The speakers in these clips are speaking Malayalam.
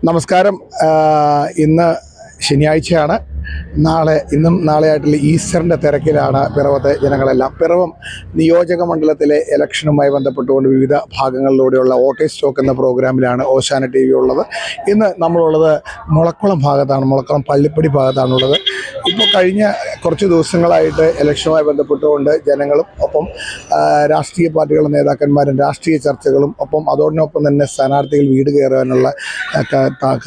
നമസ്കാരം. ഇന്ന് ശനിയാഴ്ചയാണ്. ഇന്നും നാളെയായിട്ടുള്ള ഈസ്റ്ററിൻ്റെ തിരക്കിലാണ് പിറവത്തെ ജനങ്ങളെല്ലാം. പിറവം നിയോജക മണ്ഡലത്തിലെ ഇലക്ഷനുമായി ബന്ധപ്പെട്ടുകൊണ്ട് വിവിധ ഭാഗങ്ങളിലൂടെയുള്ള വോട്ടേഴ്സ് സ്റ്റോക്ക് എന്ന പ്രോഗ്രാമിലാണ് ഓശാന TV ഉള്ളത്. ഇന്ന് നമ്മളുള്ളത് മുളക്കുളം ഭാഗത്താണ്, മുളക്കുളം പള്ളിപ്പടി ഭാഗത്താണുള്ളത്. ഇപ്പോൾ കഴിഞ്ഞ കുറച്ച് ദിവസങ്ങളായിട്ട് ഇലക്ഷനുമായി ബന്ധപ്പെട്ടുകൊണ്ട് ജനങ്ങളും ഒപ്പം രാഷ്ട്രീയ പാർട്ടികളുടെ നേതാക്കന്മാരും രാഷ്ട്രീയ ചർച്ചകളും ഒപ്പം അതോടൊപ്പം തന്നെ സ്ഥാനാർത്ഥികൾ വീട് കയറാനുള്ള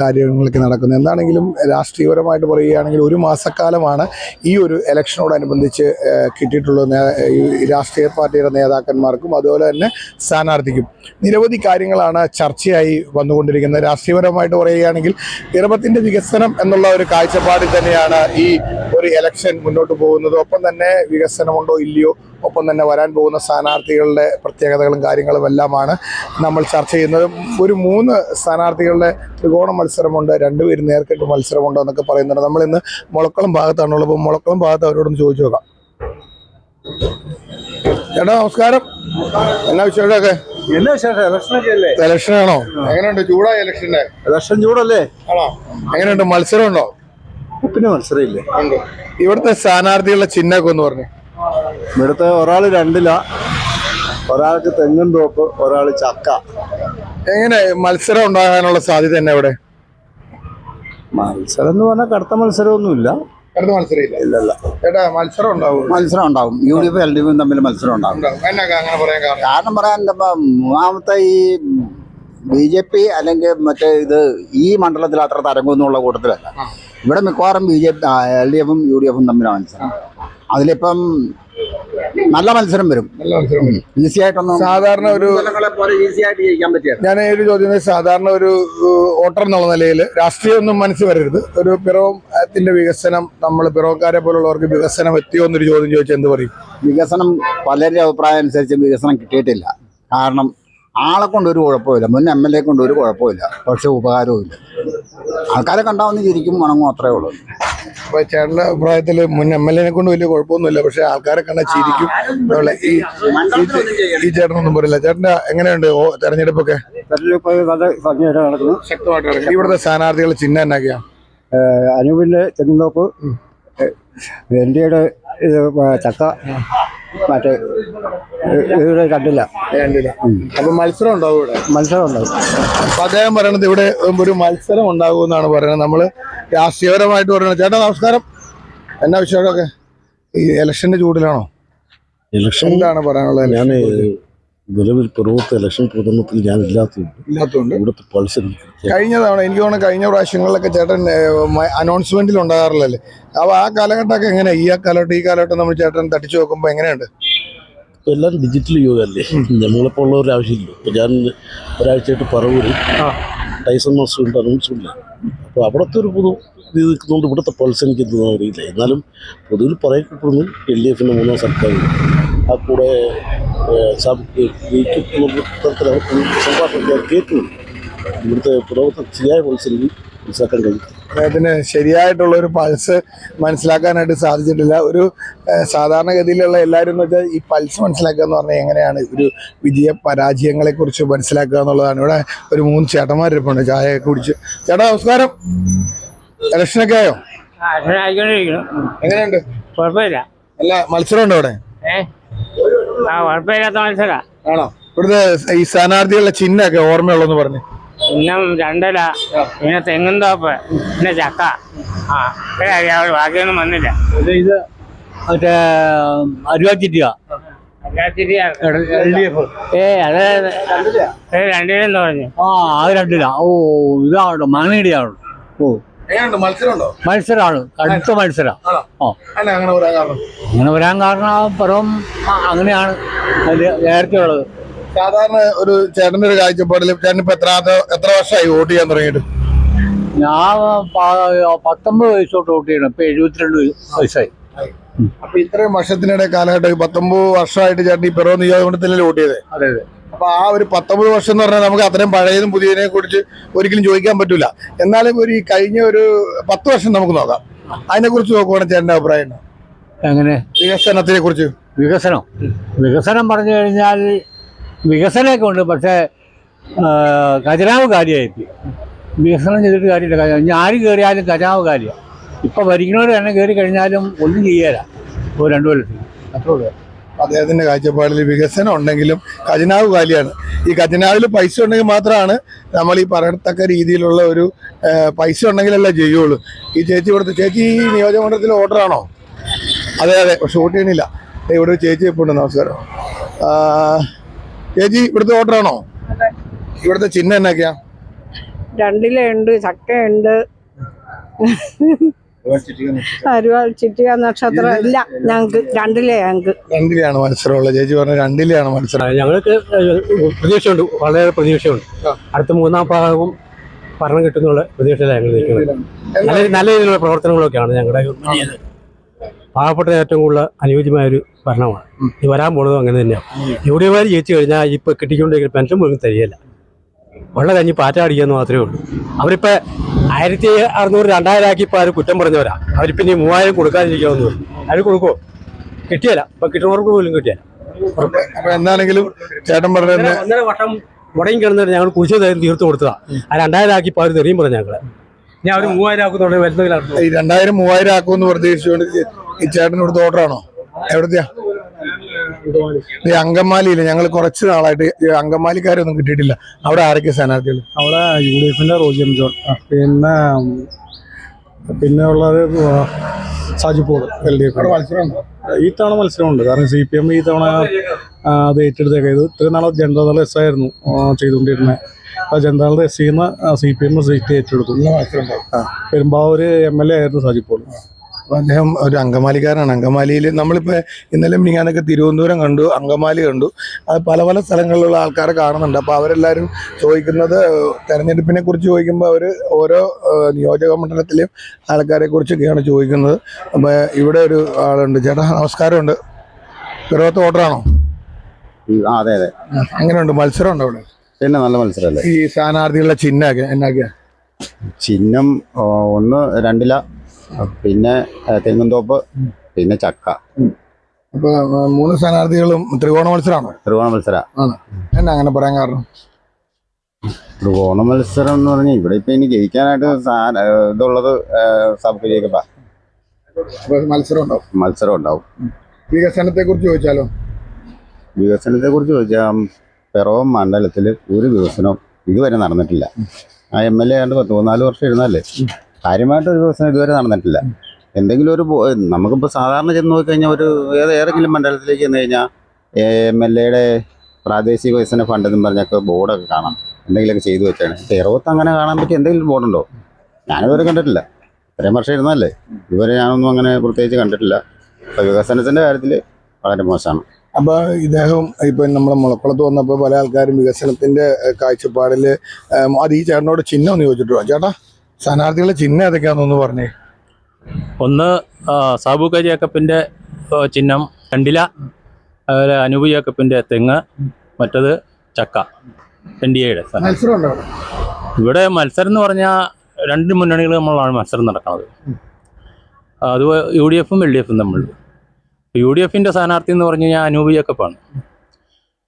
കാര്യങ്ങളൊക്കെ നടക്കുന്നത്. എന്താണെങ്കിലും രാഷ്ട്രീയപരമായിട്ട് പറയുകയാണെങ്കിൽ ഒരു മാസക്കാലമാണ് ഈ ഒരു ഇലക്ഷനോടനുബന്ധിച്ച് കിട്ടിയിട്ടുള്ള രാഷ്ട്രീയ പാർട്ടിയുടെ നേതാക്കന്മാർക്കും അതുപോലെ തന്നെ സ്ഥാനാർത്ഥിക്കും നിരവധി കാര്യങ്ങളാണ് ചർച്ചയായി വന്നുകൊണ്ടിരിക്കുന്നത്. രാഷ്ട്രീയപരമായിട്ട് പറയുകയാണെങ്കിൽ പിറവത്തിൻ്റെ വികസനം എന്നുള്ള ഒരു കാഴ്ചപ്പാടിൽ തന്നെയാണ് ഈ ഒരു ഇലക്ഷൻ മുന്നോട്ട് പോകുന്നത്. ഒപ്പം തന്നെ വികസനമുണ്ടോ ഇല്ലയോ, ഒപ്പം തന്നെ വരാൻ പോകുന്ന സ്ഥാനാർത്ഥികളുടെ പ്രത്യേകതകളും കാര്യങ്ങളും എല്ലാമാണ് നമ്മൾ ചർച്ച ചെയ്യുന്നത്. ഒരു 3 സ്ഥാനാർത്ഥികളുടെ ത്രികോണ മത്സരമുണ്ട്, 2 പേര് നേർക്കെട്ട് മത്സരമുണ്ട് എന്നൊക്കെ പറയുന്നുണ്ട്. നമ്മളിന്ന് മുളക്കുളം ഭാഗത്താണുള്ളത്. അപ്പോൾ മുളക്കുളം ഭാഗത്ത് അവരോടൊന്ന് ചോദിച്ചു നോക്കാം. ചേട്ടാ നമസ്കാരം, എന്നാ വിഷയമൊക്കെ? ഇലക്ഷനാണോ? എങ്ങനെയുണ്ട്? ചൂടായ ഇലക്ഷൻ ചൂടല്ലേ? ആണോ? എങ്ങനെയുണ്ട്? മത്സരം ഉണ്ടോ? പിന്നെ മത്സരമില്ലേ? ഇവിടുത്തെ സ്ഥാനാർത്ഥികളുടെ ചിഹ്നമൊക്കെ ഒന്ന് പറഞ്ഞു. ഇവിടുത്തെ ഒരാള് 2-ലാ, ഒരാൾക്ക് തെങ്ങും തോപ്പ്, ഒരാള് ചക്ക. എങ്ങനെ മത്സരം ഉണ്ടാകാനുള്ള സാധ്യത തന്നെ ഇവിടെ? മത്സരം എന്ന് പറഞ്ഞാൽ കടുത്ത മത്സരമൊന്നുമില്ല. അടുത്ത മത്സരം ഇല്ല. ചേട്ടാ മത്സരം ഉണ്ടാവും? മത്സരം ഉണ്ടാവും. UDF LDF തമ്മിൽ മത്സരം ഉണ്ടാവും. അങ്ങനെ പറയാൻ കാരണം പറയാൻ മൂന്നാമത്തെ ഈ BJP അല്ലെങ്കിൽ മറ്റേ ഇത് ഈ മണ്ഡലത്തിൽ അത്ര തരംഗമൊന്നുള്ള കൂട്ടത്തിലല്ല. ഇവിടെ മിക്കവാറും BJP LDF UDF തമ്മിലാണ് മത്സരം. അതിലിപ്പം നല്ല മത്സരം വരും. ഈസി ആയിട്ടൊന്നും സാധാരണ ഒരു ഈസി ആയിട്ട് ജയിക്കാൻ പറ്റിയ. ഞാൻ ഒരു ചോദ്യം, സാധാരണ ഒരു വോട്ടർ എന്നുള്ള നിലയിൽ രാഷ്ട്രീയമൊന്നും മനസ്സിൽ വരരുത്. ഒരു പിറവത്തിന്റെ വികസനം, നമ്മൾ പിറവക്കാരെ പോലുള്ളവർക്ക് വികസനം എത്തിയോ എന്നൊരു ചോദ്യം ചോദിച്ചാൽ എന്ത് പറയും? വികസനം പലരുടെ അഭിപ്രായം അനുസരിച്ച് വികസനം കിട്ടിയിട്ടില്ല. കാരണം ആളെ കൊണ്ട് ഒരു കുഴപ്പമില്ല, മുൻ MLA കൊണ്ട് ഒരു കുഴപ്പമില്ല, പക്ഷെ ഉപകാരവും ഇല്ല. ആൾക്കാരെ കണ്ടാവുന്ന ചിരിക്കും വണങ്ങും, അത്രേ ഉള്ളൂ. അപ്പൊ ചേട്ടന്റെ അഭിപ്രായത്തിൽ മുൻ MLA കൊണ്ട് വലിയ കുഴപ്പമൊന്നുമില്ല, പക്ഷെ ആൾക്കാരെ കണ്ടാൽ ചിരിക്കും. ഈ ചേട്ടനൊന്നും പറയില്ല. ചേട്ടന്റെ എങ്ങനെയുണ്ട് തെരഞ്ഞെടുപ്പൊക്കെ? ശക്തമായിട്ട്. ഇവിടുത്തെ സ്ഥാനാർത്ഥികളുടെ ചിഹ്നം എന്നൊക്കെയാ? അനൂപിന്റെ തെങ്ങുതോപ്പ്, NDAയുടെ ഇത് ചക്ക, മറ്റേ ഇവിടെ 2-ല. അപ്പൊ മത്സരം ഉണ്ടാവും ഇവിടെ? മത്സരം ഉണ്ടാവും. അപ്പൊ അദ്ദേഹം പറയണത് ഇവിടെ ഒരു മത്സരം ഉണ്ടാകും എന്നാണ് പറയുന്നത്. നമ്മള് രാഷ്ട്രീയപരമായിട്ട് പറയുന്നത്. ചേട്ടാ നമസ്കാരം, എന്നാ വിഷയമൊക്കെ? ഈ ഇലക്ഷന്റെ ചൂടിലാണോ? ഇലക്ഷൻ എന്താണ് പറയാനുള്ളത്? ഞാൻ നിലവിൽ പിറവത്തെ ഇലക്ഷൻ പ്രചരണത്തിൽ ഞാൻ ഇല്ലാത്തതുകൊണ്ട് ഇവിടുത്തെ പൾസ് കഴിഞ്ഞ തവണ എനിക്ക് തോന്നുന്നു കഴിഞ്ഞ പ്രാവശ്യങ്ങളിലൊക്കെ ചേട്ടൻ അനൗൺസ്മെന്റിൽ ഉണ്ടാകാറില്ലല്ലേ? അപ്പോൾ ആ കാലഘട്ടമൊക്കെ എങ്ങനെയാ? ഈ കാലഘട്ടം നമ്മൾ ചേട്ടൻ തട്ടിച്ചു നോക്കുമ്പോൾ എങ്ങനെയുണ്ട്? ഇപ്പോൾ എല്ലാം ഡിജിറ്റൽ യുഗമല്ലേ, നമ്മളിപ്പോൾ ഉള്ള ഒരു ആവശ്യമില്ല. ഇപ്പോൾ ഞാൻ ഒരാഴ്ചയായിട്ട് പറവൂര് ടൈസൺ മാസ്റ്ററിൻ്റെ അനൗൺസ്മെന്റ്, അപ്പോൾ അവിടുത്തെ ഒരു പൊതു ഇത് നിൽക്കുന്നതുകൊണ്ട് ഇവിടുത്തെ പൾസ് എനിക്ക് എന്തെന്ന് അറിയില്ല. എന്നാലും പൊതുവിൽ പറയപ്പെടുന്നു LDF 3-ാം സർക്കാർ, ആ കൂടെ സംഭാഷണം കേൾക്കുന്നു. ഇവിടുത്തെ പിറവത്തെ ശരിയായ മത്സരം മനസ്സിലാക്കാൻ കഴിയും. അദ്ദേഹത്തിന് ശരിയായിട്ടുള്ളൊരു പൾസ് മനസ്സിലാക്കാനായിട്ട് സാധിച്ചിട്ടില്ല. ഒരു സാധാരണഗതിയിലുള്ള എല്ലാവരും എന്ന് വെച്ചാൽ ഈ പൾസ് മനസ്സിലാക്കുക എന്ന് പറഞ്ഞാൽ എങ്ങനെയാണ് ഒരു വിജയ പരാജയങ്ങളെക്കുറിച്ച് മനസ്സിലാക്കുക എന്നുള്ളതാണ്. ഇവിടെ ഒരു 3 ചേട്ടന്മാരിപ്പുണ്ട് ചായയൊക്കെ കുടിച്ച്. ചേട്ടാ നമസ്കാരം, ഇലക്ഷനൊക്കെ ആയോ? എങ്ങനെയുണ്ട്? കുഴപ്പമില്ല. അല്ല മത്സരം ഉണ്ടോ ഇവിടെ? കുഴപ്പമില്ലാത്ത മത്സര ആണോ? ഇവിടുത്തെ ഈ സ്ഥാനാർത്ഥികളുടെ ചിഹ്നമൊക്കെ ഓർമ്മയുള്ളൂന്ന് പറഞ്ഞു. ചിഹ്നം 2-ല, പിന്നെ തെങ്ങും തോപ്പ്, പിന്നെ ചക്ക. ബാക്കിയൊന്നും വന്നില്ല. ഇത് മറ്റേ അരുവാച്ചിരിയ അത് 2-ലെന്ന് പറഞ്ഞു. അത് 2-ല. ഓ ഇതാണോ മാങ്ങയുടെയാണോ? ഓ മത്സരമാണ്, അടുത്ത മത്സരം. അങ്ങനെ വരാൻ കാരണം പിറവം അങ്ങനെയാണ് നേരത്തെ ഉള്ളത്. സാധാരണ ഒരു ചേട്ടന്റെ ഒരു കാഴ്ചപ്പാടിൽ ചേട്ടൻ ഇപ്പൊ എത്ര വർഷമായി വോട്ട് ചെയ്യാൻ തുടങ്ങിയിട്ട്? ഞാൻ 19 വയസ്സോട്ട് വോട്ട് ചെയ്യണം. ഇപ്പൊ 72 വയസ്സായി. അപ്പൊ ഇത്രയും വർഷത്തിനിടെ കാലഘട്ടം 19 വർഷമായിട്ട് ചേട്ടൻ ഈ പിറവം നിയോജകമണ്ഡലത്തിൽ വോട്ട് ചെയ്തേ? അതെ അതെ. അപ്പൊ ആ ഒരു 19 വർഷം എന്ന് പറഞ്ഞാൽ നമുക്ക് അത്രയും പഴയതും പുതിയതിനെ കുറിച്ച് ഒരിക്കലും ചോദിക്കാൻ പറ്റൂല. എന്നാലും ഒരു കഴിഞ്ഞ ഒരു 10 വർഷം നമുക്ക് നോക്കാം. അതിനെ കുറിച്ച് നോക്കുവാണെങ്കിൽ ചേട്ടന്റെ അഭിപ്രായം എങ്ങനെ? വികസനത്തിനെ കുറിച്ച്. വികസനം പറഞ്ഞു കഴിഞ്ഞാൽ വികസനമൊക്കെ ഉണ്ട്, പക്ഷേ ഖജനാവ് കാര്യമായിട്ട് വികസനം ചെയ്തിട്ട് കാര്യമില്ല. ഇനി ആര് കയറിയാലും കരാവ് കാര്യം. ഇപ്പം ഭരിക്കുന്നവർ തന്നെ കയറി കഴിഞ്ഞാലും ഒന്നും ചെയ്യാല ഒരു 2 കൊല്ലത്തിൽ. അത്രേ ഉള്ളൂ. അദ്ദേഹത്തിന്റെ കാഴ്ചപ്പാടിൽ വികസനം ഉണ്ടെങ്കിലും ഖജനാവ് കാലിയാണ്. ഈ ഖജനാവിൽ പൈസ ഉണ്ടെങ്കിൽ മാത്രമാണ് നമ്മൾ ഈ പറയത്തക്ക രീതിയിലുള്ള ഒരു പൈസ ഉണ്ടെങ്കിലല്ലേ ചെയ്യുള്ളൂ. ഈ ചേച്ചി ഈ നിയോജകമണ്ഡലത്തിൽ ഓർഡറാണോ? അതെ ഷൂട്ട് ചെയ്യണില്ല. ഇവിടെ ഒരു ചേച്ചി ഇപ്പോൾ ഉണ്ട്. നമസ്കാരം ചേച്ചി, ഇവിടുത്തെ ഓർഡറാണോ? ഇവിടുത്തെ ചിഹ്നം എന്നൊക്കെയാ? 2 ഉണ്ട്, ചക്കയുണ്ട്, ചിറ്റിക നക്ഷത്രം ഇല്ല. ഞങ്ങക്ക് 2 രണ്ടിലെയാണ് മത്സരമുള്ളത്. ചേച്ചി പറഞ്ഞ 2 മത്സരം. ഞങ്ങൾക്ക് പ്രതീക്ഷയുണ്ട്, വളരെ പ്രതീക്ഷയുണ്ട്. അടുത്ത 3-ാം ഭാഗവും ഭരണം കിട്ടുന്നുള്ള പ്രതീക്ഷയിലാണ് ഞങ്ങൾ നിൽക്കുന്നത്. നല്ല രീതിയിലുള്ള പ്രവർത്തനങ്ങളൊക്കെയാണ് ഞങ്ങളുടെ പാവപ്പെട്ട ഏറ്റവും കൂടുതൽ അനുയോജ്യമായൊരു ഭരണമാണ് ഈ വരാൻ പോണതും. അങ്ങനെ തന്നെയാണ്. UDF ജയിച്ചു കഴിഞ്ഞാൽ ഇപ്പം കിട്ടിക്കൊണ്ടിരിക്കുന്ന പെൻഷൻ പോലും തരികയില്ല. വെള്ളം കഴിഞ്ഞ് പാറ്റ അടിക്കാന്ന് മാത്രമേ ഉള്ളൂ. അവരിപ്പോൾ 1600 2000 ആക്കി ഇപ്പോൾ അവർ കുറ്റം പറഞ്ഞവരാ. അവരിപ്പം ഇനി 3000 കൊടുക്കാതിരിക്കാമെന്ന് പറഞ്ഞു. അവർ കൊടുക്കുമോ? കിട്ടിയല്ല. ഇപ്പം കിട്ടുന്നവർക്ക് പോലും കിട്ടിയല്ല. അപ്പൊ എന്താണെങ്കിലും ചേട്ടൻ പറഞ്ഞ 1.5 വർഷം മുടങ്ങി കിടന്നിട്ട് ഞങ്ങൾ കുറിച്ച് തീർത്ത് കൊടുത്തതാ. ആ 2000 ആക്കി ഇപ്പോൾ അവർ തെറിയും പറഞ്ഞു ഞങ്ങളെ. ഞാൻ അവർ 3000 ആക്കുന്നുണ്ടെങ്കിൽ വരുന്നതിലാണ്. ഈ 2000 3000 ആക്കുമെന്ന് പ്രതീക്ഷിച്ചുകൊണ്ട് ഈ ചേട്ടൻ ഇവിടുത്തെ ഓർഡറാണോ? എവിടത്തെയാ? ഈ അങ്കമാലിയില്ല. ഞങ്ങൾ കുറച്ച് നാളായിട്ട് അങ്കമാലിക്കാരൊന്നും കിട്ടിയിട്ടില്ല. അവിടെ ആരൊക്കെ സ്ഥാനാർത്ഥികൾ? അവിടെ UDFന്റെ റോജി എം ജോൺ, പിന്നെ ഉള്ളത് സാജിപ്പോൾ LDF. ഈ തവണ മത്സരമുണ്ട്. കാരണം CPM ഈ തവണ അത് ഏറ്റെടുത്തേക്കാം. ഇത് ഇത്രയും നാളെ ജനതാദൾ S ആയിരുന്നു ചെയ്തുകൊണ്ടിരുന്നത്. അപ്പോൾ ജനതാദൾ S ന്ന് CPM സീറ്റ് ഏറ്റെടുത്തു. പെരുമ്പാവൂർ MLA ആയിരുന്നു സാജിപ്പോൾ. അദ്ദേഹം ഒരു അങ്കമാലിക്കാരനാണ്. അങ്കമാലിയിൽ നമ്മളിപ്പോൾ ഇന്നലെ മിനിങ്ങാനൊക്കെ തിരുവനന്തപുരം കണ്ടു, അങ്കമാലി കണ്ടു. അത് പല പല സ്ഥലങ്ങളിലുള്ള ആൾക്കാരെ കാണുന്നുണ്ട്. അപ്പോൾ അവരെല്ലാവരും ചോദിക്കുന്നത്, തെരഞ്ഞെടുപ്പിനെ കുറിച്ച് ചോദിക്കുമ്പോൾ അവർ ഓരോ നിയോജക മണ്ഡലത്തിലെയും ആൾക്കാരെ കുറിച്ചൊക്കെയാണ് ചോദിക്കുന്നത്. അപ്പോൾ ഇവിടെ ഒരു ആളുണ്ട്. ചേട്ടാ നമസ്കാരമുണ്ട്. പിറവത്ത് ഓർഡറാണോ? അതെ. എങ്ങനെയുണ്ട്? മത്സരം ഉണ്ടോ അവിടെ? പിന്നെ നല്ല മത്സരമല്ലേ. ഈ സ്ഥാനാർത്ഥികളുടെ ചിഹ്നമൊക്കെ എന്നാക്കിയാ? ചിഹ്നം 1 2 പിന്നെ തെങ്ങുംതോപ്പ്, പിന്നെ ചക്ക. അപ്പൊ 3 സ്ഥാനാർത്ഥികളും ത്രികോണ മത്സരമാണോ? ത്രികോണ മത്സരം ആണ്. എന്നാ അങ്ങനെ പറയാൻ കാരണം? ത്രികോണ മത്സരം എന്ന് പറഞ്ഞാൽ ഇവിടെ ഇപ്പൊ ഇനി ജയിക്കാനായിട്ട് ഇതുള്ളത് സബ്കരിയൊക്കെ മത്സരം ഉണ്ടാവും. വികസനത്തെ കുറിച്ച് ചോദിച്ചാലോ? വികസനത്തെ കുറിച്ച് ചോദിച്ചാൽ പിറവം മണ്ഡലത്തിൽ ഒരു വികസനം ഇതുവരെ നടന്നിട്ടില്ല. ആ MLA ആണ്ട് 14 വർഷം ഇരുന്നല്ലേ. കാര്യമായിട്ടൊരു വികസനം ഇതുവരെ നടന്നിട്ടില്ല. എന്തെങ്കിലും ഒരു നമുക്കിപ്പോൾ സാധാരണ ചെന്ന് നോക്കിക്കഴിഞ്ഞാൽ ഒരു ഏതെങ്കിലും മണ്ഡലത്തിലേക്ക് ചെന്ന് കഴിഞ്ഞാൽ MLA പ്രാദേശിക വികസന ഫണ്ട് എന്നും പറഞ്ഞൊക്കെ ബോർഡൊക്കെ കാണാം. എന്തെങ്കിലുമൊക്കെ ചെയ്തു വെച്ചാണ്. പിറവത്ത് അങ്ങനെ കാണാൻ പറ്റിയ എന്തെങ്കിലും ബോർഡുണ്ടോ? ഞാനിതുവരെ കണ്ടിട്ടില്ല. ഇത്രയും വർഷം ഇരുന്നല്ലേ. ഇതുവരെ ഞാനൊന്നും അങ്ങനെ പ്രത്യേകിച്ച് കണ്ടിട്ടില്ല. അപ്പോൾ വികസനത്തിൻ്റെ കാര്യത്തിൽ വളരെ മോശമാണ്. അപ്പോൾ ഇദ്ദേഹം ഇപ്പം നമ്മൾ മുളക്കുളത്ത് വന്നപ്പോൾ പല ആൾക്കാരും വികസനത്തിൻ്റെ കാഴ്ചപ്പാടിൽ അത് ഈ ചേട്ടനോട് ചിഹ്നം ഒന്ന് ചോദിച്ചിട്ടുണ്ടോ? ചേട്ടാ, സ്ഥാനാർത്ഥികളുടെ ചിഹ്നം ഏതൊക്കെയാണെന്നൊന്ന് പറഞ്ഞേ. ഒന്ന് സാബു ക ജേക്കബിൻ്റെ ചിഹ്നം 2 അതുപോലെ അനൂപ് ജേക്കബിൻ്റെ തെങ്ങ്, മറ്റത് ചക്ക. NDAയുടെ മത്സരം ഉണ്ടോ ഇവിടെ? മത്സരം എന്ന് പറഞ്ഞാൽ 2 മുന്നണികൾ നമ്മളാണ് മത്സരം നടക്കുന്നത്. അത് UDF LDF തമ്മിൽ. UDFൻ്റെ സ്ഥാനാർത്ഥി എന്ന് പറഞ്ഞു കഴിഞ്ഞാൽ അനൂപ് ജേക്കബാണ്.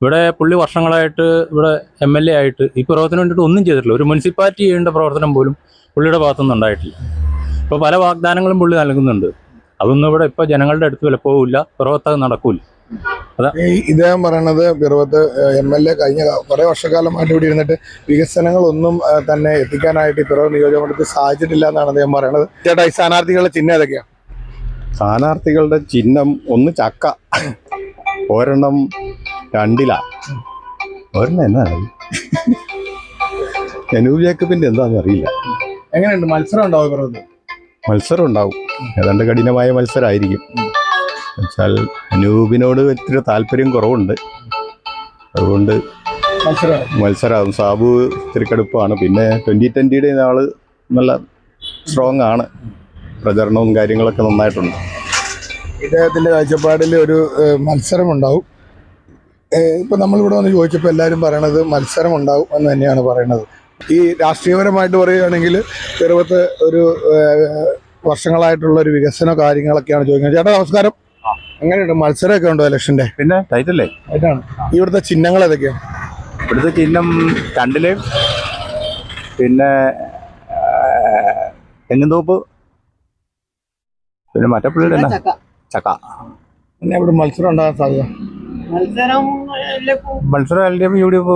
ഇവിടെ പുള്ളി വർഷങ്ങളായിട്ട് ഇവിടെ MLA ആയിട്ട് ഈ പ്രവർത്തനം വേണ്ടിയിട്ട് ഒന്നും ചെയ്തിട്ടില്ല. ഒരു മുനിസിപ്പാലിറ്റി ചെയ്യേണ്ട പ്രവർത്തനം പോലും പുള്ളിയുടെ ഭാഗത്തുനിന്ന് ഉണ്ടായിട്ടില്ല. ഇപ്പോൾ പല വാഗ്ദാനങ്ങളും പുള്ളി നൽകുന്നുണ്ട്. അതൊന്നും ഇവിടെ ഇപ്പോൾ ജനങ്ങളുടെ അടുത്ത് വിലപ്പോവില്ല. പിറവത്ത് നടക്കൂല. അതാ ഇദ്ദേഹം പറയണത്. പിറവത്ത് MLA കഴിഞ്ഞ കുറേ വർഷക്കാലമായിട്ട് ഇവിടെ ഇരുന്നിട്ട് വികസനങ്ങളൊന്നും തന്നെ എത്തിക്കാനായിട്ട് ഈ പിറവ നിയോജകമണ്ഡലത്തിൽ സാധിച്ചിട്ടില്ല എന്നാണ് അദ്ദേഹം പറയണത്. ചേട്ടാ, ഈ സ്ഥാനാർത്ഥികളുടെ ചിഹ്നം ഏതൊക്കെയാണ്? സ്ഥാനാർത്ഥികളുടെ ചിഹ്നം 1 ചക്ക, 1 2 എന്നാണ് അനൂപ് ജേക്കബിൻ്റെ എന്താണെന്ന് അറിയില്ല. എങ്ങനെയുണ്ട്? മത്സരം ഉണ്ടാവും പിറവത്ത്? മത്സരം ഉണ്ടാവും. ഏതാണ്ട് കഠിനമായ മത്സരമായിരിക്കും. എന്നുവെച്ചാൽ അനൂപിനോട് ഇത്തിരി താല്പര്യം കുറവുണ്ട്. അതുകൊണ്ട് മത്സരമാകും. സാബു ഇത്തിരി കടുപ്പാണ്. പിന്നെ 2020 ആള് നല്ല സ്ട്രോങ് ആണ്. പ്രചരണവും കാര്യങ്ങളൊക്കെ നന്നായിട്ടുണ്ട്. ഇദ്ദേഹത്തിൻ്റെ കാഴ്ചപ്പാടിൽ ഒരു മത്സരം ഉണ്ടാവും. ഇപ്പം നമ്മളിവിടെ വന്ന് ചോദിച്ചപ്പോൾ എല്ലാവരും പറയണത് മത്സരം ഉണ്ടാവും എന്ന് തന്നെയാണ് പറയണത്. ഈ രാഷ്ട്രീയപരമായിട്ട് പറയുകയാണെങ്കിൽ പിറവത്ത് ഒരു വർഷങ്ങളായിട്ടുള്ള ഒരു വികസന കാര്യങ്ങളൊക്കെയാണ് ചോദിക്കുന്നത്. ചേട്ടാ നമസ്കാരം. എങ്ങനെയുണ്ട്? മത്സരമൊക്കെ ഉണ്ടോ ഇലക്ഷൻ്റെ? പിന്നെ ടൈറ്റല്ലേ ആയിട്ടാണ്. ഇവിടുത്തെ ചിഹ്നങ്ങൾ ഏതൊക്കെയാണ്? ഇവിടുത്തെ ചിഹ്നം 2 പിന്നെ തെങ്ങുംതോപ്പ്, പിന്നെ മറ്റേ പുള്ളിയുടെ എന്നാ ചക്ക. പിന്നെ ഇവിടെ മത്സരം ഉണ്ടാകാൻ സാധ്യത മത്സരം LDF UDF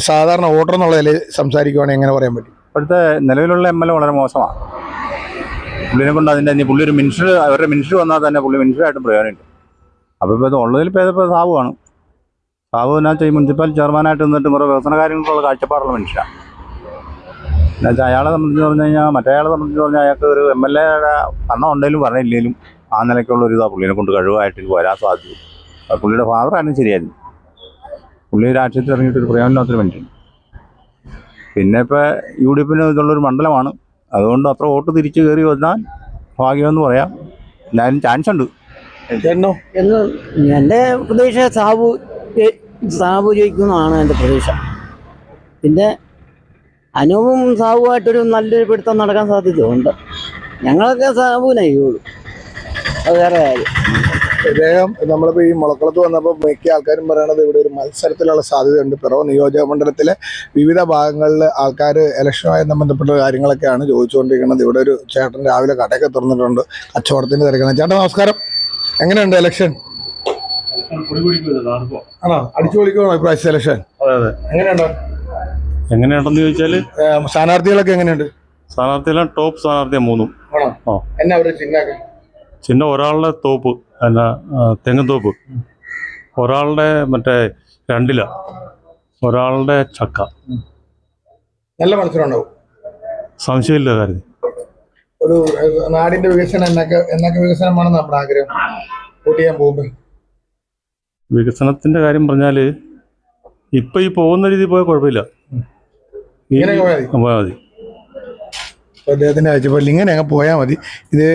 സാധാരണ വോട്ടർ എന്നുള്ളതിൽ സംസാരിക്കുവാണെങ്കിൽ എങ്ങനെ പറയാൻ പറ്റും? ഇപ്പോഴത്തെ നിലവിലുള്ള MLA വളരെ മോശമാണ്. പുള്ളിനെ കൊണ്ട് അതിൻ്റെ പുള്ളി ഒരു മിനിസ്റ്റർ, അവരുടെ മിനിസ്റ്റർ വന്നാൽ തന്നെ പുള്ളി മിനിസ്റ്ററായിട്ടും പ്രയോജനമുണ്ട്. അപ്പോൾ ഇപ്പോൾ ഇത് ഉള്ളതിൽ ഇപ്പോൾ സാബുവാണ്. സാബു എന്നാ വെച്ചാൽ ഈ മുനിസിപ്പൽ ചെയർമാനായിട്ട് നിന്നിട്ട് കുറേ വികസന കാര്യങ്ങൾക്കുള്ള കാഴ്ചപ്പാടുള്ള മനുഷ്യരാണ്. എന്നുവെച്ചാൽ അയാളെ സംബന്ധിച്ച് പറഞ്ഞു കഴിഞ്ഞാൽ മറ്റേയാളെ സംബന്ധിച്ച് പറഞ്ഞാൽ അയാൾക്ക് ഒരു MLAയുടെ ഭരണം ഉണ്ടെങ്കിലും പറഞ്ഞില്ലെങ്കിലും ആ നിലയ്ക്കുള്ള ഒരു ഇതാണ് പുള്ളിനെ കൊണ്ട് കഴിവായിട്ട് വരാൻ സാധിച്ചു. പുള്ളിയുടെ ഫാദറായിരുന്നു ശരിയായിരുന്നു. പുള്ളി രാഷ്ട്രീയത്തിൽ ഇറങ്ങിയിട്ടൊരു പ്രയോജനമില്ലാത്തൊരു മനുഷ്യൻ. പിന്നെ ഇപ്പോൾ UDF ഇതുള്ളൊരു മണ്ഡലമാണ്. അതുകൊണ്ട് അത്ര വോട്ട് തിരിച്ച് കയറി വന്നാൽ ഭാഗ്യമെന്ന് പറയാം. എന്തായാലും ചാൻസ് ഉണ്ട്. എൻ്റെ പ്രതീക്ഷ സാബു ജയിക്കുമെന്നാണ് എൻ്റെ പ്രതീക്ഷ. പിന്നെ അനൂപും സാബുമായിട്ടൊരു നല്ലൊരു പിടുത്തം നടക്കാൻ സാധ്യതയുണ്ട്. ഞങ്ങളൊക്കെ സാബുവിനെ ചെയ്യുള്ളൂ, അത് വേറെ കാര്യം. ഇദ്ദേഹം നമ്മളിപ്പോൾ ഈ മുളക്കുളത്ത് വന്നപ്പോൾ മിക്ക ആൾക്കാരും പറയണത് ഇവിടെ ഒരു മത്സരത്തിലുള്ള സാധ്യതയുണ്ട്. പിറവം നിയോജക മണ്ഡലത്തിലെ വിവിധ ഭാഗങ്ങളിൽ ആൾക്കാർ ഇലക്ഷനുമായി ബന്ധപ്പെട്ട കാര്യങ്ങളൊക്കെയാണ് ചോദിച്ചുകൊണ്ടിരിക്കുന്നത്. ഇവിടെ ഒരു ചേട്ടൻ രാവിലെ കടയൊക്കെ തുറന്നിട്ടുണ്ട്, കച്ചവടത്തിൻ്റെ തിരക്കാണ്. ചേട്ടൻ നമസ്കാരം, എങ്ങനെയുണ്ട് ഇലക്ഷൻ? ആണോ, അടിച്ചു പൊളിക്കണോ ഇപ്രാവശ്യം ഇലക്ഷൻ? എങ്ങനെയുണ്ടെന്ന് ചോദിച്ചാൽ സ്ഥാനാർത്ഥികളൊക്കെ എങ്ങനെയുണ്ട്? സ്ഥാനാർത്ഥികളെ ടോപ്പ് സ്ഥാനാർത്ഥിയാണ് മൂന്നും. എന്നാ അവരുടെ ചിഹ്നമൊക്കെ? ചിഹ്നം ഒരാളുടെ തോപ്പ്, എന്നാ തെങ്ങുംതോപ്പ്, ഒരാളുടെ മറ്റേ രണ്ടില, ഒരാളുടെ ചക്ക. നല്ല മത്സരം ഉണ്ടാവും, സംശയമില്ല കാര്യം. ഒരു നാടിന്റെ വികസനം എന്നൊക്കെ വികസനമാണ് നമ്മുടെ ആഗ്രഹം വോട്ട് ചെയ്യാൻ പോകുമ്പോൾ. വികസനത്തിന്റെ കാര്യം പറഞ്ഞാൽ ഇപ്പൊ ഈ പോകുന്ന രീതി പോയാൽ കുഴപ്പമില്ല, പോയാൽ മതി. അദ്ദേഹത്തിന്റെ കാഴ്ചപ്പാടിൽ ഇങ്ങനെ അങ്ങ് പോയാൽ മതി. ഇത്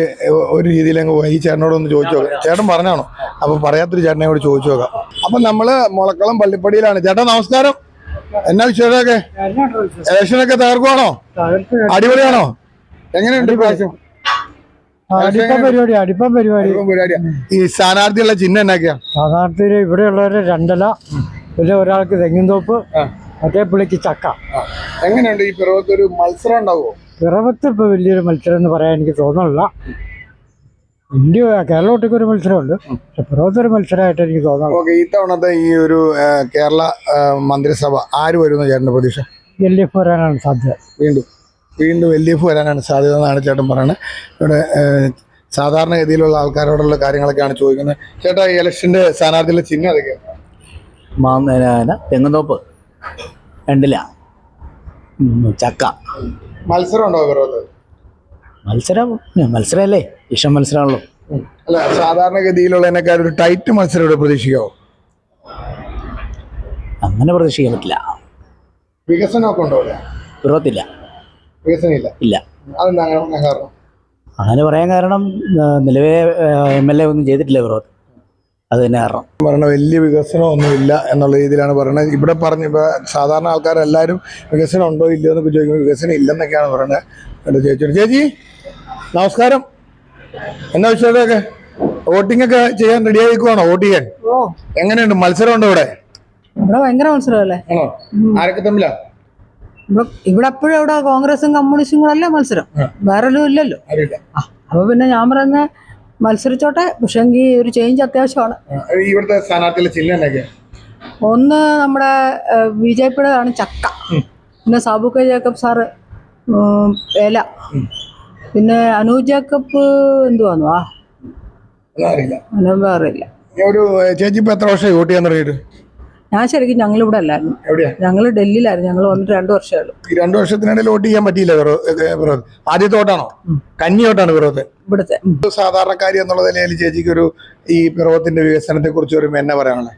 ഒരു രീതിയിൽ അങ്ങ് പോയി. ഈ ചേട്ടനോടൊന്ന് ചോദിച്ചു നോക്കാം. ചേട്ടൻ പറഞ്ഞാണോ? അപ്പൊ പറയാത്തൊരു ചേട്ടനെ കൂടി ചോദിച്ചു നോക്കാം. അപ്പൊ നമ്മള് മുളക്കുളം പള്ളിപ്പടിയിലാണ്. ചേട്ടാ നമസ്കാരം, എന്നാ വിശേഷമൊക്കെ? ഇലക്ഷനൊക്കെ തകർക്കുവാണോ? അടിപൊളിയാണോ? എങ്ങനെയുണ്ട് പ്രാവശ്യം പരിപാടി? ഈ സ്ഥാനാർത്ഥിയുള്ള ചിഹ്നം എന്നൊക്കെയാ? സ്ഥാനാർത്ഥി ഇവിടെയുള്ളവര് രണ്ടല, പിന്നെ ഒരാൾക്ക് തെങ്ങിൻതോപ്പ്, മറ്റേ പുള്ളിക്ക് ചക്ക. എങ്ങനെയുണ്ട് ഈ പിറവത്ത് ഒരു മത്സരം ഉണ്ടാവുമോ? പിറവത്ത് ഇപ്പൊ വലിയൊരു മത്സരം എന്ന് പറയാൻ എനിക്ക് തോന്നുന്നില്ല. കേരളോട്ടേക്ക് ഒരു മത്സരമുണ്ട്, പക്ഷെ പിറവത്തൊരു മത്സരമായിട്ട് എനിക്ക് തോന്നുന്നു. ഈ തവണത്തെ ഈ ഒരു കേരള മന്ത്രിസഭ ആര് വരുന്ന ചേട്ടന്റെ പ്രതീക്ഷ? LDF വരാനാണ് സാധ്യത. വീണ്ടും LDF വരാനാണ് സാധ്യത എന്നാണ് ചേട്ടൻ പറയുന്നത്. ഇവിടെ സാധാരണഗതിയിലുള്ള ആൾക്കാരോടുള്ള കാര്യങ്ങളൊക്കെയാണ് ചോദിക്കുന്നത്. ചേട്ടാ, ഈ ഇലക്ഷന്റെ സ്ഥാനാർത്ഥിയുടെ ചിഹ്നം അതൊക്കെയാണ്? തെങ്ങുംതോപ്പ്, രണ്ടില, ചക്ക. മത്സരം ഉണ്ടോ പിറവത്ത്? മത്സരമല്ലേ, ഇഷ്ടം മത്സരമാണല്ലോ. അല്ല, സാധാരണഗതിയിലുള്ളതിനേക്കാൾ ഒരു ടൈറ്റ് മത്സരം ഇവിടെ പ്രതീക്ഷിക്കാവോ? അങ്ങനെ പ്രതീക്ഷിക്കാൻ പറ്റില്ല. വികസനമൊക്കെ ഉണ്ടോ ഇവിടെ? പിറവത്തില്ല, വികസനം ഇല്ല. അതെന്താ അങ്ങനെ കാരണം? അങ്ങനെ പറയാൻ കാരണം നിലവിലെ MLA ഒന്നും ചെയ്തിട്ടില്ല പിറവത്ത്, അത് തന്നെ കാരണം. പറഞ്ഞ വലിയ വികസനമൊന്നുമില്ല എന്നുള്ള രീതിയിലാണ് പറയുന്നത്. ഇവിടെ ഇപ്പൊ സാധാരണ ആൾക്കാരെല്ലാവരും വികസനം ഉണ്ടോ ഇല്ലയോ എന്നൊക്കെ ചോദിക്കുമ്പോൾ വികസനം ഇല്ലെന്നൊക്കെയാണ് പറയുന്നത്. എൻ്റെ ചേച്ചി നമസ്കാരം, എന്നാ വിഷയമൊക്കെ? വോട്ടിംഗ് ഒക്കെ ചെയ്യാൻ റെഡി ആയിക്കുവാണോ? വോട്ട് ചെയ്യാൻ എങ്ങനെയുണ്ട്? മത്സരം ഉണ്ടോ ഇവിടെ? ഇവിടെ ഭയങ്കര മത്സരമല്ലേ? ആരൊക്കെ തമ്മിലാ ഇവിടെ? എപ്പോഴും ഇവിടെ കോൺഗ്രസും കമ്മ്യൂണിസ്റ്റും കൂടെ അല്ലേ മത്സരം, വേറെ ഇല്ലല്ലോ. അപ്പൊ പിന്നെ ഞാൻ പറയുന്ന മത്സരിച്ചോട്ടെ, പക്ഷെ എങ്കിൽ ഒരു ചേഞ്ച് അത്യാവശ്യമാണ്. ഇവിടുത്തെ സ്ഥാനാർത്ഥിയുടെ ചിഹ്നം എന്നൊക്കെയാ? ഒന്ന് നമ്മുടെ BJPയുടെ ആണ് ചക്ക, പിന്നെ സാബു കെ ജേക്കബ് സാറ് ഏല, പിന്നെ അനൂപ് ജേക്കബ് എന്തുവാന്നോ അറിയില്ല. ഒരു ചേച്ചി ഇപ്പൊ എത്ര വർഷമായി വോട്ട് ചെയ്യാൻ തുടങ്ങിയിട്ട്? ഞാൻ ശരിക്കും ഞങ്ങളിവിടെ അല്ലായിരുന്നു, ഞങ്ങൾ ഡൽഹിയിലായിരുന്നു. ഞങ്ങൾ വന്നിട്ട് 2 വർഷമേ ഉള്ളൂ. ഈ 2 വർഷത്തിനിടയിൽ വോട്ട് ചെയ്യാൻ പറ്റിയില്ല? ആദ്യത്തെ വോട്ടാണോ? കന്നിയോട്ടാണ് പിറവത്തെ ഇവിടുത്തെ. സാധാരണക്കാരി എന്നുള്ള നിലയിൽ ചേച്ചിക്ക് ഒരു ഈ പിറവത്തിന്റെ വികസനത്തെ കുറിച്ച് ഒരു എന്നെ പറയാനുള്ളത്?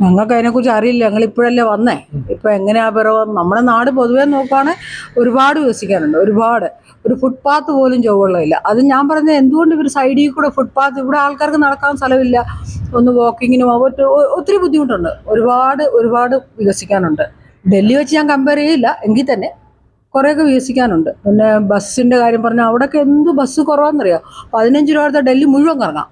ഞങ്ങൾക്ക് അതിനെക്കുറിച്ച് അറിയില്ല, ഞങ്ങൾ ഇപ്പോഴല്ലേ വന്നേ. ഇപ്പൊ എങ്ങനെയാ പിറവം? നമ്മുടെ നാട് പൊതുവേ നോക്കുകയാണെങ്കിൽ ഒരുപാട് വികസിക്കാനുണ്ട്, ഒരുപാട്. ഒരു ഫുട്പാത്ത് പോലും ചൊവ്വുള്ളതില്ല. അത് ഞാൻ പറഞ്ഞത് എന്തുകൊണ്ട് ഇവർ സൈഡിൽ കൂടെ ഫുട്പാത്ത്, ഇവിടെ ആൾക്കാർക്ക് നടക്കാൻ സ്ഥലമില്ല, ഒന്ന് വാക്കിങ്ങിനും ഒത്തിരി ബുദ്ധിമുട്ടുണ്ട്. ഒരുപാട് വികസിക്കാനുണ്ട്. ഡൽഹി വെച്ച് ഞാൻ കമ്പയർ ചെയ്യില്ല, എങ്കിൽ തന്നെ കുറേയൊക്കെ വികസിക്കാനുണ്ട്. പിന്നെ ബസ്സിൻ്റെ കാര്യം പറഞ്ഞാൽ അവിടെയൊക്കെ എന്ത് ബസ് കുറവാണെന്നറിയാം. 15 രൂപ ഡൽഹി മുഴുവൻ കറങ്ങാം.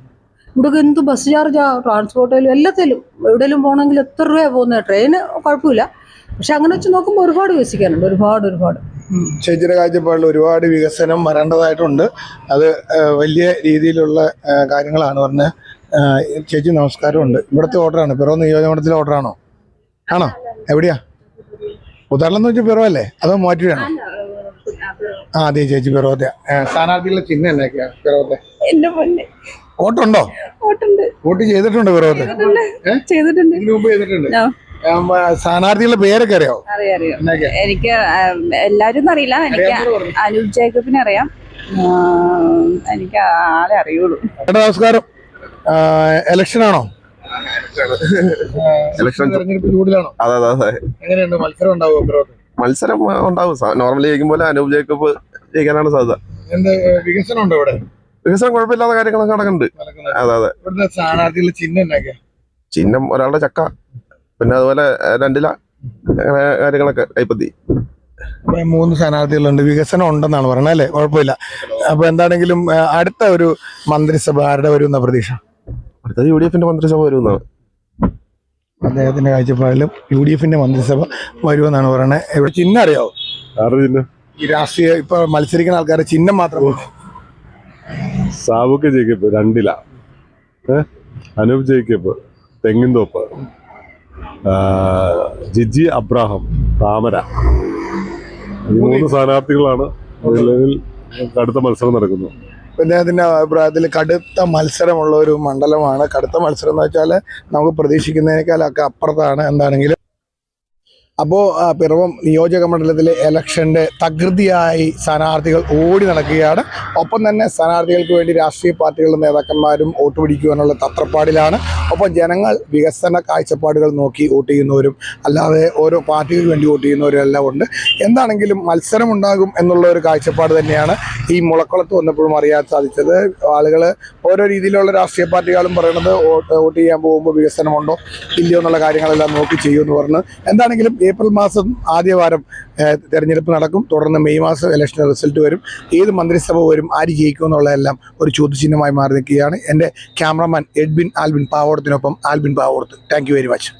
ഇവിടെയൊക്കെ എന്ത് ബസ് ചാർജാ, ട്രാൻസ്പോർട്ടിലും എല്ലാത്തിലും. എവിടെയെങ്കിലും പോകണമെങ്കിൽ എത്ര രൂപയാണ് പോകുന്നത്? ട്രെയിന് കുഴപ്പമില്ല, പക്ഷെ അങ്ങനെ വെച്ച് നോക്കുമ്പോൾ ഒരുപാട് വികസിക്കാനുണ്ട്, ഒരുപാട്. ചേച്ചിയുടെ കാഴ്ചപ്പാടിൽ ഒരുപാട് വികസനം വരേണ്ടതായിട്ടുണ്ട്. അത് വലിയ രീതിയിലുള്ള കാര്യങ്ങളാണ് പറഞ്ഞത്. ചേച്ചി നമസ്കാരമുണ്ട്. ഇവിടുത്തെ ഓർഡറാണ്, പിറവം നിയോജകമണ്ഡലത്തിലെ ഓർഡറാണോ? ആണോ? എവിടെയാ? ഉദാഹരണം എന്ന് വെച്ചാൽ പിറവല്ലേ അതോ മൂവാറ്റുപുഴയാണോ? അതെ ചേച്ചി പിറവത്തെ. സ്ഥാനാർത്ഥികളുടെ ചിഹ്നം എന്നൊക്കെയാ പിറവത്തെ? വോട്ടുണ്ടോ? വോട്ട് ചെയ്തിട്ടുണ്ടോ പിറവത്തെ? ചെയ്തിട്ടുണ്ട്. ഇതിനു മുമ്പ് ചെയ്തിട്ടുണ്ട്. സ്ഥാനാർത്ഥികളുടെ പേരൊക്കെ അറിയാവോ? എനിക്ക് എല്ലാരും അറിയില്ല. എനിക്ക് അനൂപ് ജേക്കബിനെ അറിയാം. എനിക്ക് ആളെ അറിയുള്ളൂ. നമസ്കാരം. ഇലക്ഷൻ ആണോ? തെരഞ്ഞെടുപ്പ് ചൂടിലാണോ? അതെ അതെ അതെ. എങ്ങനെയുണ്ട് മത്സരം? ഉണ്ടാവും മത്സരം ഉണ്ടാവും. നോർമലി ജയിക്കുമ്പോൾ അനൂപ് ജേക്കബ് ജയിക്കാനാണ് സാധ്യത. എന്ത് വികസനം ഉണ്ടോ ഇവിടെ? വികസനം കുഴപ്പമില്ലാത്ത കാര്യങ്ങളൊക്കെ നടക്കുന്നുണ്ട്. അതെ അതെ. ഇവിടുത്തെ സ്ഥാനാർത്ഥികളുടെ ചിഹ്നം എന്നൊക്കെയാ? ചിഹ്നം ഒരാളുടെ ചക്ക, പിന്നെ അതുപോലെ 2 ഇല, അങ്ങനെ കാര്യങ്ങളൊക്കെ കൈപ്പത്തി. 3 സ്ഥാനാർത്ഥികളുണ്ട്. വികസനം ഉണ്ടെന്നാണ് പറയുന്നത് അല്ലേ? കുഴപ്പമില്ല. അപ്പൊ എന്താണെങ്കിലും അടുത്ത ഒരു മന്ത്രിസഭ ആരുടെ വരുന്ന പ്രതീക്ഷ? അടുത്തത് UDF മന്ത്രിസഭ വരുമെന്നാണ് അദ്ദേഹത്തിന്റെ കാഴ്ചപ്പാടിലും. UDF മന്ത്രിസഭ വരുമെന്നാണ് പറയുന്നത്. ഇവിടെ ചിഹ്നം അറിയാവോ? ഈ രാഷ്ട്രീയ ഇപ്പൊ മത്സരിക്കുന്ന ആൾക്കാരുടെ ചിഹ്നം മാത്രം. സാബുക്ക് ജേക്കബ് 2 ഇല, അനൂപ് ജേക്കബ് തെങ്ങിൻതോപ്പ്, ജിജി അബ്രാഹം താമര. ഈ 3 സ്ഥാനാർത്ഥികളാണ് ജില്ലയിൽ കടുത്ത മത്സരം നടക്കുന്നത്. അദ്ദേഹത്തിന്റെ അഭിപ്രായത്തിൽ കടുത്ത മത്സരമുള്ള ഒരു മണ്ഡലമാണ്. കടുത്ത മത്സരം എന്ന് വെച്ചാൽ നമുക്ക് പ്രതീക്ഷിക്കുന്നതിനേക്കാളൊക്കെ അപ്പുറത്താണ്. എന്താണെങ്കിലും അപ്പോൾ പിറവം നിയോജക മണ്ഡലത്തിലെ ഇലക്ഷൻ്റെ തകൃതിയായി സ്ഥാനാർത്ഥികൾ ഓടി നടക്കുകയാണ്. ഒപ്പം തന്നെ സ്ഥാനാർത്ഥികൾക്ക് വേണ്ടി രാഷ്ട്രീയ പാർട്ടികളുടെ നേതാക്കന്മാരും വോട്ട് പിടിക്കുവാനുള്ള തത്രപ്പാടിലാണ്. ഒപ്പം ജനങ്ങൾ വികസന കാഴ്ചപ്പാടുകൾ നോക്കി വോട്ട് ചെയ്യുന്നവരും അല്ലാതെ ഓരോ പാർട്ടികൾക്ക് വേണ്ടി വോട്ട് ചെയ്യുന്നവരും എല്ലാം ഉണ്ട്. എന്താണെങ്കിലും മത്സരമുണ്ടാകും എന്നുള്ള ഒരു കാഴ്ചപ്പാട് തന്നെയാണ് ഈ മുളക്കുളത്ത് വന്നപ്പോഴും അറിയാൻ സാധിച്ചത്. ആളുകൾ ഓരോ രീതിയിലുള്ള രാഷ്ട്രീയ പാർട്ടികളും പറയുന്നത് വോട്ട് ചെയ്യാൻ പോകുമ്പോൾ വികസനമുണ്ടോ ഇല്ലയോ എന്നുള്ള കാര്യങ്ങളെല്ലാം നോക്കി ചെയ്യുമെന്ന് പറഞ്ഞു. എന്താണെങ്കിലും ഏപ്രിൽ മാസം ആദ്യവാരം തെരഞ്ഞെടുപ്പ് നടക്കും. തുടർന്ന് മെയ് മാസം ഇലക്ഷൻ റിസൾട്ട് വരും. ഏത് മന്ത്രിസഭ വരും, ആര് ജയിക്കും എന്നുള്ളതെല്ലാം ഒരു ചോദ്യചിഹ്നമായി മാറി നിൽക്കുകയാണ്. എൻ്റെ ക്യാമറമാൻ ആൽബിൻ പാവോടത്തിനൊപ്പം Albin Pavodath. Thank you very much.